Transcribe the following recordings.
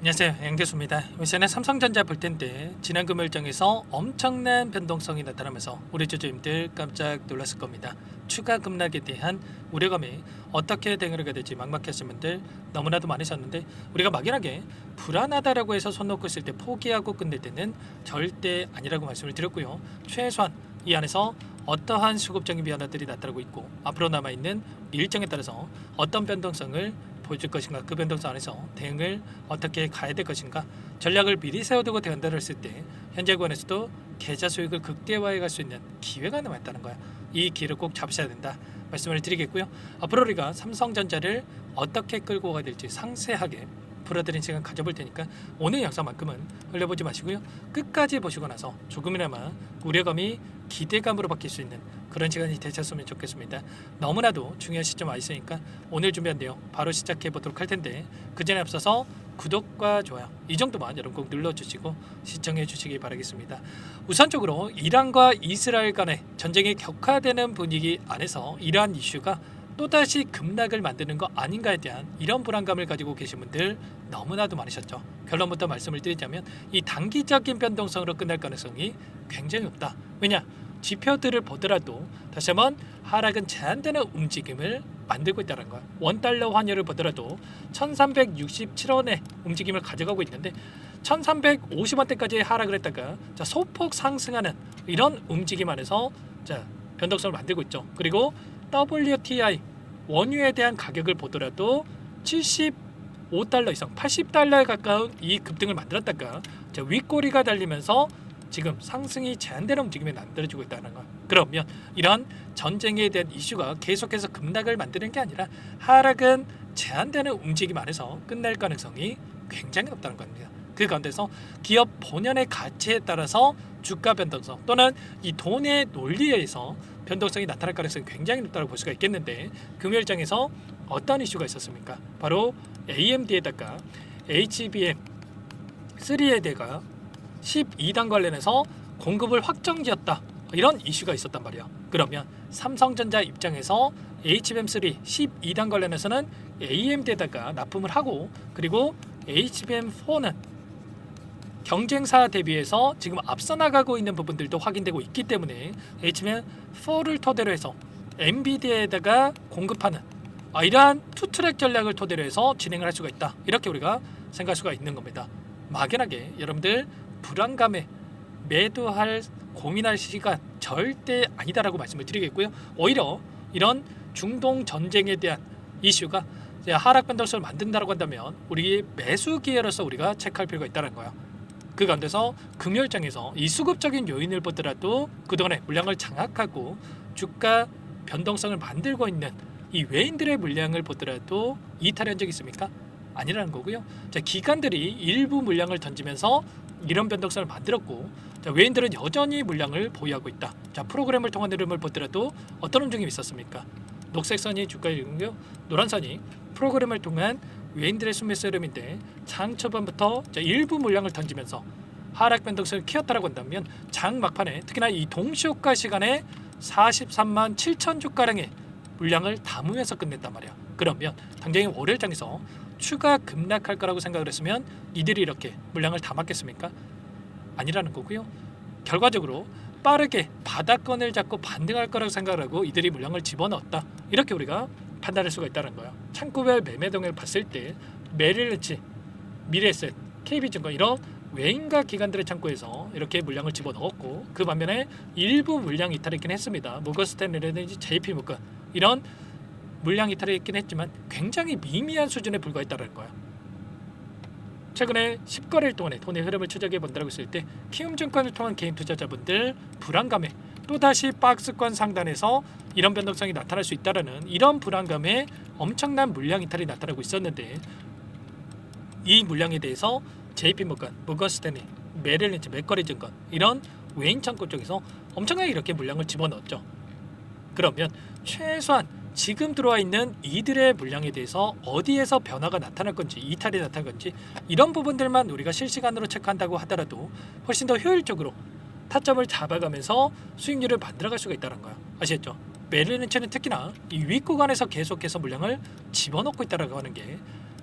안녕하세요, 양대수입니다. 이 시간에 삼성전자 볼 텐데 지난 금요일장에서 엄청난 변동성이 나타나면서 우리 주주님들 깜짝 놀랐을 겁니다. 추가 급락에 대한 우려감이 어떻게 대응을 될지 막막하신 분들 너무나도 많으셨는데, 우리가 막연하게 불안하다라고 해서 손 놓고 있을 때 포기하고 끝낼 때는 절대 아니라고 말씀을 드렸고요. 최소한 이 안에서 어떠한 수급적인 변화들이 나타나고 있고 앞으로 남아있는 일정에 따라서 어떤 변동성을 보여줄 것인가, 그 변동성 안에서 대응을 어떻게 가야 될 것인가, 전략을 미리 세워두고 대응을 했을 때 현재 구간에서도 계좌 수익을 극대화해 갈 수 있는 기회가 남아있다는 거야. 이 기회를 꼭 잡으셔야 된다 말씀을 드리겠고요. 앞으로 우리가 삼성전자를 어떻게 끌고 가야 될지 상세하게 풀어드린 시간 가져볼 테니까 오늘 영상만큼은 흘려보지 마시고요. 끝까지 보시고 나서 조금이나마 우려감이 기대감으로 바뀔 수 있는 그런 시간이 되셨으면 좋겠습니다. 너무나도 중요한 시점 와 있으니까 오늘 준비한 내용 바로 시작해 보도록 할 텐데, 그 전에 앞서서 구독과 좋아요 이 정도만 여러분 꼭 눌러주시고 시청해 주시기 바라겠습니다. 우선적으로 이란과 이스라엘 간의 전쟁이 격화되는 분위기 안에서 이러한 이슈가 또다시 급락을 만드는 거 아닌가에 대한 이런 불안감을 가지고 계신 분들 너무나도 많으셨죠. 결론부터 말씀을 드리자면 이 단기적인 변동성으로 끝날 가능성이 굉장히 높다. 왜냐? 지표들을 보더라도 다시 한번 하락은 제한되는 움직임을 만들고 있다는 거야. 원달러 환율을 보더라도 1367원의 움직임을 가져가고 있는데 1350원대까지 하락을 했다가 소폭 상승하는 이런 움직임 안에서 변동성을 만들고 있죠. 그리고 WTI 원유에 대한 가격을 보더라도 75달러 이상 80달러에 가까운 이 급등을 만들었다가 윗꼬리가 달리면서 지금 상승이 제한되는 움직임이 만들어지고 있다는 거. 그러면 이런 전쟁에 대한 이슈가 계속해서 급락을 만드는 게 아니라 하락은 제한되는 움직임 안에서 끝날 가능성이 굉장히 높다는 겁니다. 그 가운데서 기업 본연의 가치에 따라서 주가 변동성 또는 이 돈의 논리에 의해서 변동성이 나타날 가능성이 굉장히 높다고 볼 수가 있겠는데, 금요일장에서 어떤 이슈가 있었습니까? 바로 AMD에다가 HBM3에 대가 12단 관련해서 공급을 확정지었다, 이런 이슈가 있었단 말이야. 그러면 삼성전자 입장에서 HBM3 12단 관련해서는 AMD에다가 납품을 하고, 그리고 HBM4는 경쟁사 대비해서 지금 앞서 나가고 있는 부분들도 확인되고 있기 때문에 HBM4를 토대로 해서 엔비디아에다가 공급하는 이러한 투트랙 전략을 토대로 해서 진행을 할 수가 있다, 이렇게 우리가 생각할 수가 있는 겁니다. 막연하게 여러분들 불안감에 매도할 고민할 시간 절대 아니다라고 말씀을 드리겠고요. 오히려 이런 중동 전쟁에 대한 이슈가 하락 변동성을 만든다라고 한다면 우리 매수 기회로서 우리가 체크할 필요가 있다는 거야. 그 가운데서 금요일장에서 이 수급적인 요인을 보더라도 그동안에 물량을 장악하고 주가 변동성을 만들고 있는 이 외인들의 물량을 보더라도 이탈한 적이 있습니까? 아니라는 거고요. 기관들이 일부 물량을 던지면서 이런 변동성을 만들었고, 외인들은 여전히 물량을 보유하고 있다. 프로그램을 통한 흐름을 보더라도 어떤 움직임이 있었습니까? 녹색선이 주가 이름이고요, 노란선이 프로그램을 통한 외인들의 순매수 흐름인데, 장 초반부터 일부 물량을 던지면서 하락 변동성을 키웠다라고 한다면 장 막판에 특히나 이 동시효과 시간에 43만 7천 주가량의 물량을 담으면서 끝냈단 말이야. 그러면 당장의 월요일장에서 추가 급락할 거라고 생각을 했으면 이들이 이렇게 물량을 담았겠습니까? 아니라는 거고요. 결과적으로 빠르게 바닥권을 잡고 반등할 거라고 생각을 하고 이들이 물량을 집어넣었다, 이렇게 우리가 판단할 수가 있다는 거예요. 창구별 매매 동향을 봤을 때 메릴린치, 미래에셋, KB증권 이런 외인과 기관들의 창구에서 이렇게 물량을 집어넣었고, 그 반면에 일부 물량 이탈이 있긴 했습니다. 모건스탠리라든지 JP모건 이런 물량 이탈이 있긴 했지만 굉장히 미미한 수준에 불과했다는 거예요. 최근에 10거래일 동안에 돈의 흐름을 추적해 본다고 했을 때 키움증권을 통한 개인 투자자분들 불안감에 또다시 박스권 상단에서 이런 변동성이 나타날 수 있다는 이런 불안감에 엄청난 물량 이탈이 나타나고 있었는데, 이 물량에 대해서 JP모건, 모건스탠리, 메릴린치, 맥쿼리증권 이런 외인 창구 쪽에서 엄청나게 이렇게 물량을 집어넣었죠. 그러면 최소한 지금 들어와 있는 이들의 물량에 대해서 어디에서 변화가 나타날 건지, 이탈이 나타날 건지 이런 부분들만 우리가 실시간으로 체크한다고 하더라도 훨씬 더 효율적으로 타점을 잡아가면서 수익률을 만들어갈 수가 있다는 거야. 아시겠죠? 메릴린치는 특히나 이 윗구간에서 계속해서 물량을 집어넣고 있다라고 하는 게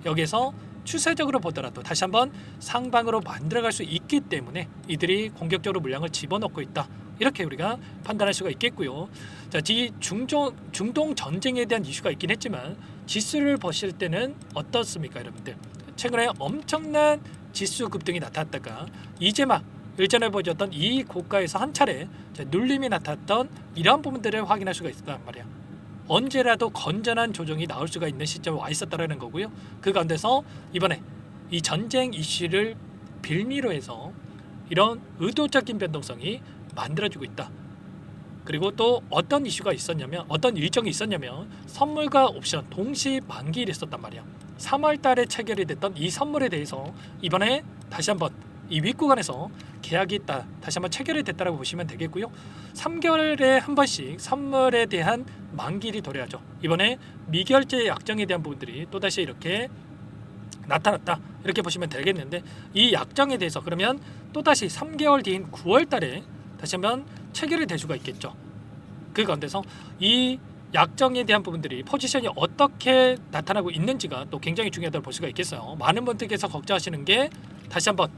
여기에서 추세적으로 보더라도 다시 한번 상방으로 만들어갈 수 있기 때문에 이들이 공격적으로 물량을 집어넣고 있다. 이렇게 우리가 판단할 수가 있겠고요. 자, 이 중동 전쟁에 대한 이슈가 있긴 했지만 지수를 보실 때는 어떻습니까, 여러분들? 최근에 엄청난 지수 급등이 나타났다가 이제 막 일전에 보여줬던 이 고가에서 한 차례 눌림이 나타났던 이러한 부분들을 확인할 수가 있었단 말이야. 언제라도 건전한 조정이 나올 수가 있는 시점에 와 있었다라는 거고요. 그 가운데서 이번에 이 전쟁 이슈를 빌미로 해서 이런 의도적인 변동성이 만들어지고 있다. 그리고 또 어떤 이슈가 있었냐면, 어떤 일정이 있었냐면 선물과 옵션 동시 만기일이 있었단 말이야. 3월 달에 체결이 됐던 이 선물에 대해서 이번에 다시 한번 이 윗구간에서 계약이 있다, 다시 한번 체결이 됐다라고 보시면 되겠고요. 3개월에 한 번씩 선물에 대한 만기일이 도래하죠. 이번에 미결제 약정에 대한 부분들이 또다시 이렇게 나타났다, 이렇게 보시면 되겠는데, 이 약정에 대해서 그러면 또다시 3개월 뒤인 9월 달에 다시 한번 체결이 될 수가 있겠죠. 그 가운데서 이 약정에 대한 부분들이 포지션이 어떻게 나타나고 있는지가 또 굉장히 중요하다고 볼 수가 있겠어요. 많은 분들께서 걱정하시는 게 다시 한번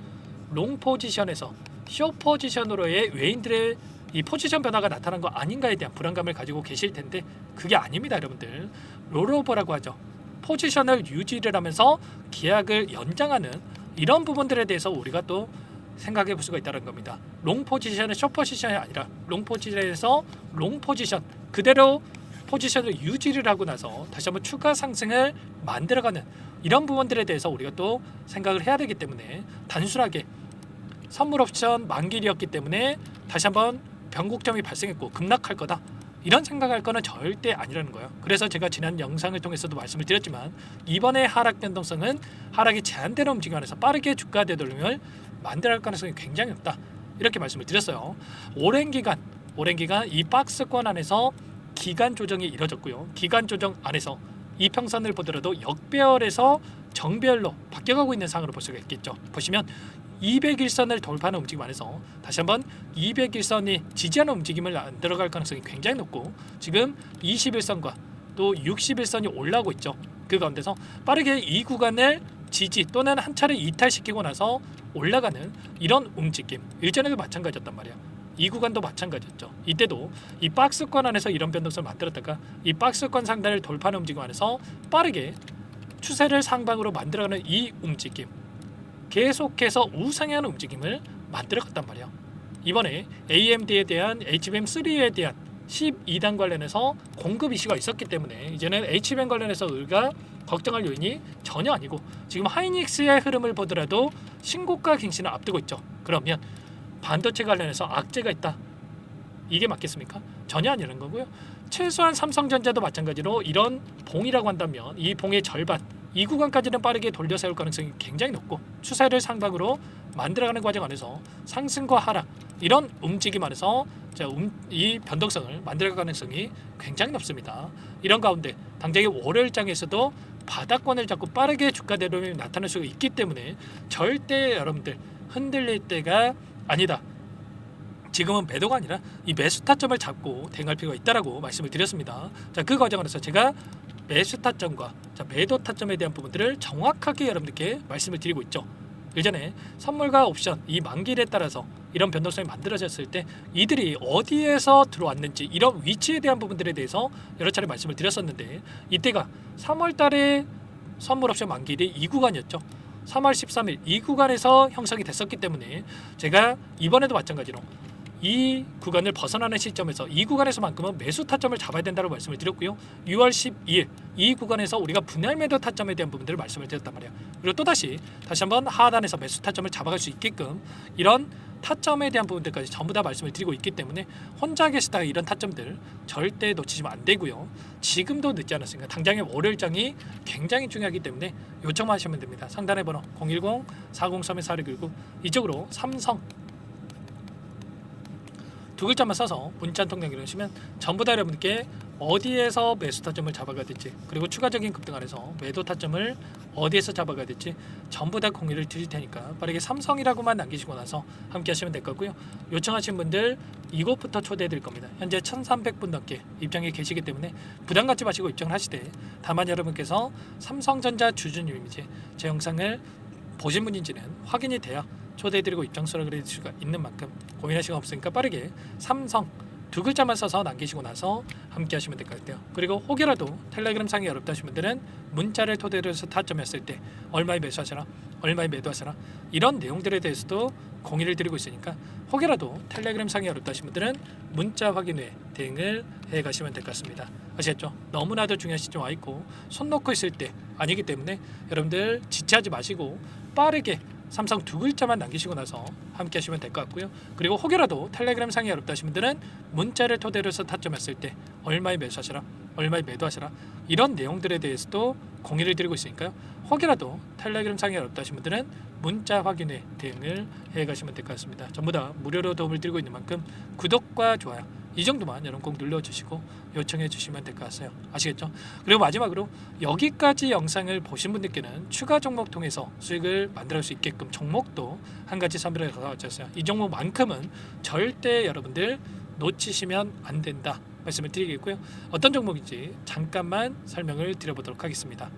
롱 포지션에서 숏 포지션으로의 외인들의 이 포지션 변화가 나타난 거 아닌가에 대한 불안감을 가지고 계실 텐데 그게 아닙니다, 여러분들. 롤오버라고 하죠. 포지션을 유지를 하면서 계약을 연장하는 이런 부분들에 대해서 우리가 또 생각해 볼 수가 있다는 겁니다. 롱 포지션은 숏 포지션이 아니라 롱 포지션에서 롱 포지션 그대로 포지션을 유지를 하고 나서 다시 한번 추가 상승을 만들어가는 이런 부분들에 대해서 우리가 또 생각을 해야 되기 때문에 단순하게 선물 옵션 만기일이었기 때문에 다시 한번 변곡점이 발생했고 급락할 거다, 이런 생각할 거는 절대 아니라는 거예요. 그래서 제가 지난 영상을 통해서도 말씀을 드렸지만 이번에 하락 변동성은 하락이 제한되는 움직임 안에서 빠르게 주가 되돌림을 만들어갈 가능성이 굉장히 높다, 이렇게 말씀을 드렸어요. 오랜 기간 이 박스권 안에서 기간 조정이 이뤄졌고요. 기간 조정 안에서 이평선을 보더라도 역배열에서 정배열로 바뀌어가고 있는 상황으로 볼 수가 있겠죠. 보시면 200일선을 돌파하는 움직임 안에서 다시 한번 200일선이 지지하는 움직임을 만들어갈 가능성이 굉장히 높고, 지금 21선과 또 60일선이 올라오고 있죠. 그 가운데서 빠르게 이 구간을 지지 또는 한 차례 이탈시키고 나서 올라가는 이런 움직임, 일전에도 마찬가지였단 말이야. 이 구간도 마찬가지였죠. 이때도 이 박스권 안에서 이런 변동성을 만들었다가 이 박스권 상단을 돌파하는 움직임 안에서 빠르게 추세를 상방으로 만들어가는 이 움직임, 계속해서 우상향하는 움직임을 만들어갔단 말이야. 이번에 AMD에 대한 HBM3에 대한 12단 관련해서 공급 이슈가 있었기 때문에 이제는 HBM 관련해서 우리가 걱정할 요인이 전혀 아니고, 지금 하이닉스의 흐름을 보더라도 신고가 갱신을 앞두고 있죠. 그러면 반도체 관련해서 악재가 있다, 이게 맞겠습니까? 전혀 아니라는 거고요. 최소한 삼성전자도 마찬가지로 이런 봉이라고 한다면 이 봉의 절반, 이 구간까지는 빠르게 돌려 세울 가능성이 굉장히 높고, 추세를 상방으로 만들어가는 과정 안에서 상승과 하락 이런 움직임 안에서 이 변동성을 만들어갈 가능성이 굉장히 높습니다. 이런 가운데 당장의 월요일장에서도 바닥권을 잡고 빠르게 주가 대름이 나타날 수가 있기 때문에 절대 여러분들 흔들릴 때가 아니다. 지금은 매도가 아니라 이 매수 타점을 잡고 대응할 필요가 있다라고 말씀을 드렸습니다. 자, 그 과정 안에서 제가 매수 타점과 매도 타점에 대한 부분들을 정확하게 여러분들께 말씀을 드리고 있죠. 예전에 선물과 옵션 이 만기일에 따라서 이런 변동성이 만들어졌을 때 이들이 어디에서 들어왔는지 이런 위치에 대한 부분들에 대해서 여러 차례 말씀을 드렸었는데, 이때가 3월 달에 선물 옵션 만기일이 이 구간이었죠. 3월 13일 이 구간에서 형성이 됐었기 때문에 제가 이번에도 마찬가지로 이 구간을 벗어나는 시점에서 이 구간에서만큼은 매수 타점을 잡아야 된다고 말씀을 드렸고요. 6월 12일 이 구간에서 우리가 분할 매도 타점에 대한 부분들을 말씀을 드렸단 말이에요. 그리고 또다시 한번 하단에서 매수 타점을 잡아갈 수 있게끔 이런 타점에 대한 부분들까지 전부 다 말씀을 드리고 있기 때문에 혼자 계시다가 이런 타점들 절대 놓치시면 안 되고요. 지금도 늦지 않았으니까 당장의 월요일장이 굉장히 중요하기 때문에 요청만 하시면 됩니다. 상단의 번호 010-403-4619 이쪽으로 삼성 두 글자만 써서 문자 한 통 남겨주시면 전부 다 여러분께 어디에서 매수 타점을 잡아가야 될지, 그리고 추가적인 급등 안에서 매도 타점을 어디에서 잡아가야 될지 전부 다 공유를 드릴 테니까 빠르게 삼성이라고만 남기시고 나서 함께 하시면 될 거고요. 요청하신 분들 이곳부터 초대해 드릴 겁니다. 현재 1300분 넘게 입장에 계시기 때문에 부담 갖지 마시고 입장을 하시되, 다만 여러분께서 삼성전자 주주님 이미지 제 영상을 보신 분인지는 확인이 돼야 초대해드리고 입장 수락을 해드릴 수가 있는 만큼 고민할 시간 없으니까 빠르게 삼성 두 글자만 써서 남기시고 나서 함께 하시면 될 것 같아요. 그리고 혹여라도 텔레그램 상이 어렵다 하신 분들은 문자를 토대로 해서 타점했을 때 얼마에 매수하시라, 얼마에 매도하시라, 이런 내용들에 대해서도 공유를 드리고 있으니까 혹여라도 텔레그램 상이 어렵다 하신 분들은 문자 확인 후에 대응을 해 가시면 될 것 같습니다. 아시겠죠? 너무나도 중요한 시점 와 있고 손 놓고 있을 때 아니기 때문에 여러분들 지체하지 마시고 빠르게 삼성 두 글자만 남기시고 나서 함께 하시면 될 것 같고요. 그리고 혹여라도 텔레그램 상이 어렵다 하신 분들은 문자를 토대로 해서 타점했을 때 얼마에 매수하시라, 얼마에 매도하시라, 이런 내용들에 대해서도 공유를 드리고 있으니까요. 혹여라도 텔레그램 상이 어렵다 하신 분들은 문자 확인에 대응을 해 가시면 될 것 같습니다. 전부 다 무료로 도움을 드리고 있는 만큼 구독과 좋아요 이 정도만 여러분 꼭 눌러주시고 요청해 주시면 될 것 같아요. 아시겠죠? 그리고 마지막으로 여기까지 영상을 보신 분들께는 추가 종목 통해서 수익을 만들어갈 수 있게끔 종목도 한 가지 선별해 가져왔어요. 이 종목만큼은 절대 여러분들 놓치시면 안 된다 말씀을 드리겠고요. 어떤 종목인지 잠깐만 설명을 드려보도록 하겠습니다.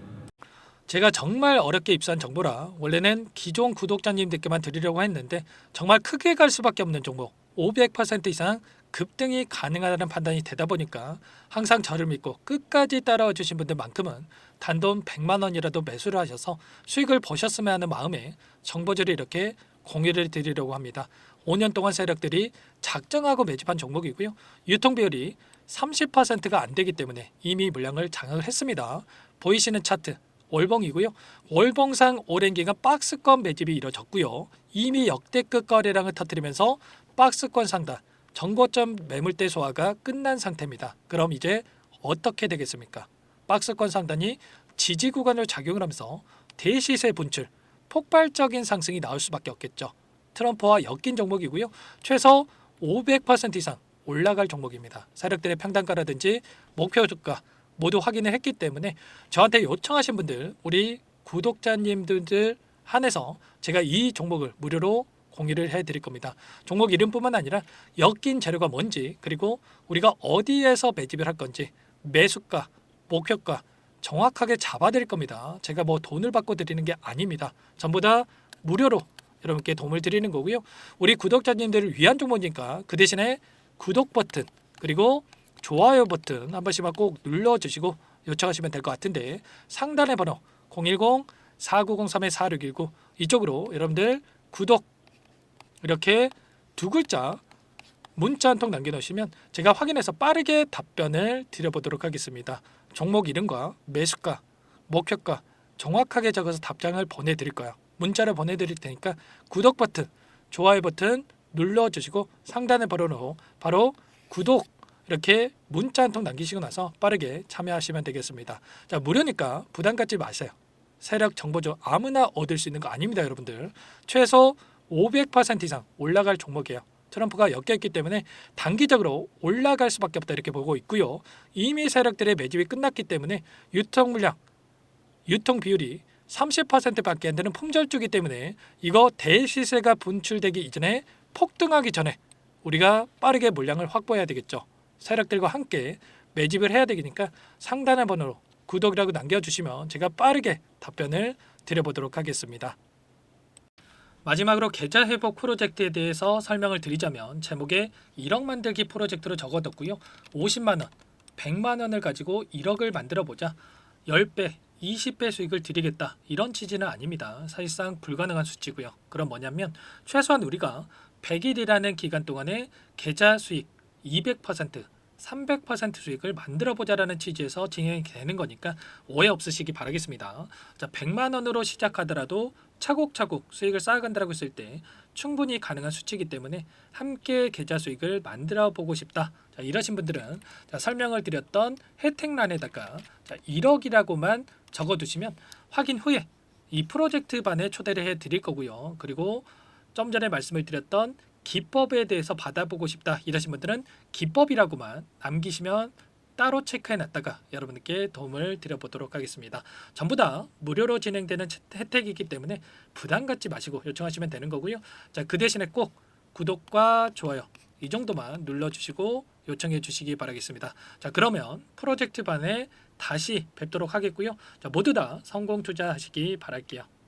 제가 정말 어렵게 입수한 정보라 원래는 기존 구독자님들께만 드리려고 했는데 정말 크게 갈 수밖에 없는 종목, 500% 이상 급등이 가능하다는 판단이 되다 보니까 항상 저를 믿고 끝까지 따라와 주신 분들만큼은 단돈 100만 원이라도 매수를 하셔서 수익을 보셨으면 하는 마음에 정보들을 이렇게 공유를 드리려고 합니다. 5년 동안 세력들이 작정하고 매집한 종목이고요. 유통 비율이 30%가 안 되기 때문에 이미 물량을 장악을 했습니다. 보이시는 차트 월봉이고요. 월봉상 오랜 기간 박스권 매집이 이뤄졌고요. 이미 역대급 거래량을 터뜨리면서 박스권 상단 정고점 매물대 소화가 끝난 상태입니다. 그럼 이제 어떻게 되겠습니까? 박스권 상단이 지지 구간으로 작용을 하면서 대시세 분출, 폭발적인 상승이 나올 수밖에 없겠죠. 트럼프와 엮인 종목이고요. 최소 500% 이상 올라갈 종목입니다. 세력들의 평단가라든지 목표 주가 모두 확인을 했기 때문에 저한테 요청하신 분들, 우리 구독자님들 한해서 제가 이 종목을 무료로 공유를 해드릴 겁니다. 종목 이름뿐만 아니라 엮인 재료가 뭔지, 그리고 우리가 어디에서 매집을 할 건지, 매수가, 목표가 정확하게 잡아드릴 겁니다. 제가 뭐 돈을 받고 드리는 게 아닙니다. 전부 다 무료로 여러분께 도움을 드리는 거고요. 우리 구독자님들을 위한 종목이니까 그 대신에 구독 버튼 그리고 좋아요 버튼 한 번씩만 꼭 눌러주시고 요청하시면 될 것 같은데, 상단의 번호 010-4903-4619 이쪽으로 여러분들 구독 이렇게 두 글자 문자 한 통 남겨놓으시면 제가 확인해서 빠르게 답변을 드려보도록 하겠습니다. 종목 이름과 매수가, 목표가 정확하게 적어서 답장을 보내드릴 거예요. 문자를 보내드릴 테니까 구독 버튼, 좋아요 버튼 눌러주시고 상단의 번호로 바로 구독 이렇게 문자 한 통 남기시고 나서 빠르게 참여하시면 되겠습니다. 자, 무료니까 부담 갖지 마세요. 세력 정보죠. 아무나 얻을 수 있는 거 아닙니다, 여러분들. 최소 500% 이상 올라갈 종목이에요. 트럼프가 엮여있기 때문에 단기적으로 올라갈 수밖에 없다 이렇게 보고 있고요. 이미 세력들의 매집이 끝났기 때문에 유통 물량, 유통 비율이 30%밖에 안 되는 품절주기 때문에 이거 대시세가 분출되기 이전에 폭등하기 전에 우리가 빠르게 물량을 확보해야 되겠죠. 세력들과 함께 매집을 해야 되니까 상단의 번호로 구독이라고 남겨주시면 제가 빠르게 답변을 드려보도록 하겠습니다. 마지막으로 계좌 회복 프로젝트에 대해서 설명을 드리자면 제목에 1억 만들기 프로젝트로 적어뒀고요. 50만 원, 100만 원을 가지고 1억을 만들어 보자. 10배, 20배 수익을 드리겠다. 이런 취지는 아닙니다. 사실상 불가능한 수치고요. 그럼 뭐냐면 최소한 우리가 100일이라는 기간 동안에 계좌 수익 200%, 300% 수익을 만들어 보자라는 취지에서 진행이 되는 거니까 오해 없으시기 바라겠습니다. 자, 100만 원으로 시작하더라도 차곡차곡 수익을 쌓아간다고 했을 때 충분히 가능한 수치이기 때문에 함께 계좌 수익을 만들어 보고 싶다. 자, 이러신 분들은 자, 설명을 드렸던 혜택란에다가 자, 1억이라고만 적어두시면 확인 후에 이 프로젝트 반에 초대를 해 드릴 거고요. 그리고 좀 전에 말씀을 드렸던 기법에 대해서 받아보고 싶다 이러신 분들은 기법이라고만 남기시면 따로 체크해 놨다가 여러분께 도움을 드려보도록 하겠습니다. 전부 다 무료로 진행되는 혜택이기 때문에 부담 갖지 마시고 요청하시면 되는 거고요. 자, 그 대신에 꼭 구독과 좋아요 이 정도만 눌러주시고 요청해 주시기 바라겠습니다. 자, 그러면 프로젝트 반에 다시 뵙도록 하겠고요. 자, 모두 다 성공 투자하시기 바랄게요.